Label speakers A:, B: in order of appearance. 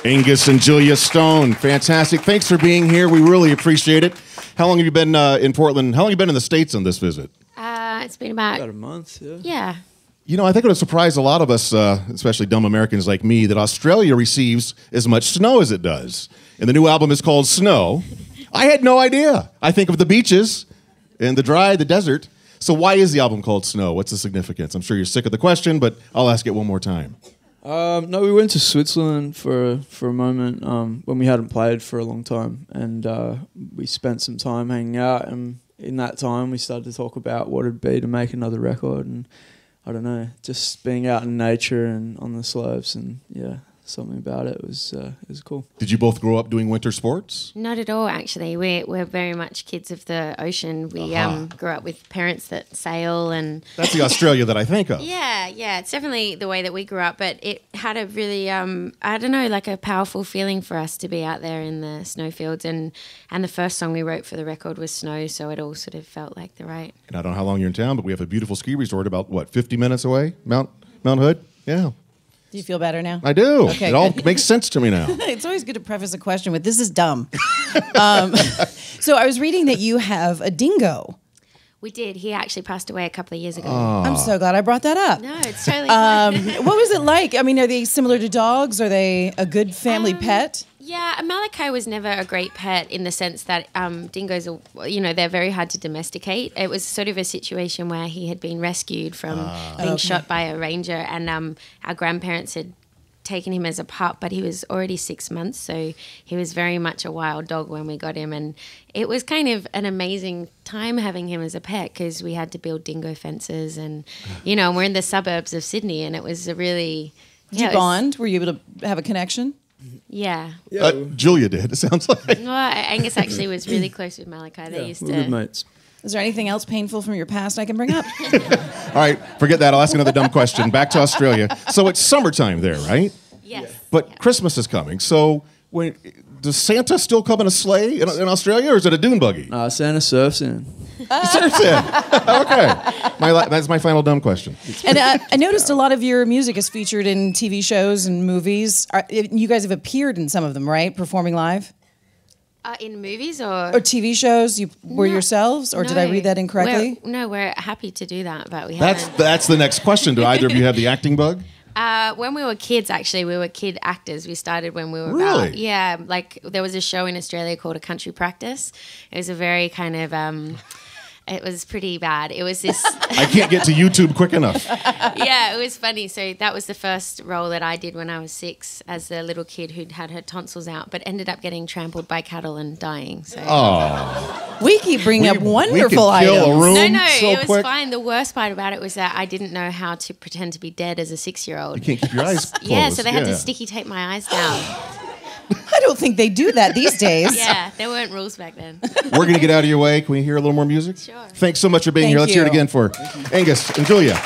A: Angus and Julia Stone. Fantastic. Thanks for being here. We really appreciate it. How long have you been in Portland? How long have you been in the States on this visit?
B: It's been about
C: a month, yeah.
B: Yeah.
A: You know, I think it would surprise a lot of us, especially dumb Americans like me, that Australia receives as much snow as it does. And the new album is called Snow. I had no idea. I think of the beaches and the desert. So why is the album called Snow? What's the significance? I'm sure you're sick of the question, but I'll ask it one more time.
C: No, we went to Switzerland for a moment when we hadn't played for a long time, and we spent some time hanging out. And in that time, we started to talk about what it'd be to make another record, and I don't know, just being out in nature and on the slopes, and yeah, something about it was cool.
A: Did you both grow up doing winter sports?
B: Not at all, actually. We're very much kids of the ocean. We grew up with parents that sail, and
A: that's the Australia that I think of.
B: Yeah, it's definitely the way that we grew up. But it had a really, I don't know, like a powerful feeling for us to be out there in the snowfields. And the first song we wrote for the record was Snow, so it all sort of felt like the right.
A: And I don't know how long you're in town, but we have a beautiful ski resort about, 50 minutes away? Mount Hood? Yeah.
D: Do you feel better now?
A: I do.
D: Okay,
A: it all makes sense to me now.
D: It's always good to preface a question with, this is dumb. So I was reading that you have a dingo.
B: We did. He actually passed away a couple of years ago.
D: I'm so glad I brought that up.
B: No, it's totally fine.
D: What was it like? I mean, are they similar to dogs? Are they a good family pet?
B: Yeah, Malachi was never a great pet in the sense that dingoes are, they're very hard to domesticate. It was sort of a situation where he had been rescued from being shot by a ranger, and our grandparents had taken him as a pup, but he was already 6 months, so he was very much a wild dog when we got him, and it was kind of an amazing time having him as a pet because we had to build dingo fences, and we're in the suburbs of Sydney, and it was a really...
D: Did you bond? Were you able to have a connection?
B: Yeah.
A: Julia did, it sounds like.
B: Well, Angus actually was really close with Malachi. They used to...
C: We're good mates.
D: Is there anything else painful from your past I can bring up?
A: All right, forget that. I'll ask another dumb question. Back to Australia. So it's summertime there, right?
B: Yes.
A: But Christmas is coming. So does Santa still come in a sleigh in Australia, or is it a dune buggy?
C: Santa surfs in.
A: Surfs in. Okay. That's my final dumb question.
D: And I noticed a lot of your music is featured in TV shows and movies. You guys have appeared in some of them, right? Performing live?
B: In movies or
D: TV shows? You were yourselves, or did I read that incorrectly?
B: We're happy to do that, but we haven't.
A: That's the next question. Do either of you have the acting bug?
B: When we were kids, actually, we were kid actors. We started when we were
A: really?
B: like there was a show in Australia called A Country Practice. It was a very kind of... it was pretty bad. It was this...
A: I can't get to YouTube quick enough.
B: Yeah, it was funny. So that was the first role that I did when I was 6 as the little kid who'd had her tonsils out, but ended up getting trampled by cattle and dying. So.
A: Oh.
D: We keep bringing up wonderful
A: we could kill
D: items.
A: a room
B: No,
A: so
B: it was
A: quick.
B: fine. The worst part about it was that I didn't know how to pretend to be dead as a 6-year-old.
A: You can't keep your eyes closed.
B: Yeah, so they had to sticky tape my eyes down.
D: I don't think they do that these days.
B: Yeah, there weren't rules back then.
A: We're going to get out of your way. Can we hear a little more music?
B: Sure.
A: Thanks so much for being here. Let's hear it again for Angus and Julia.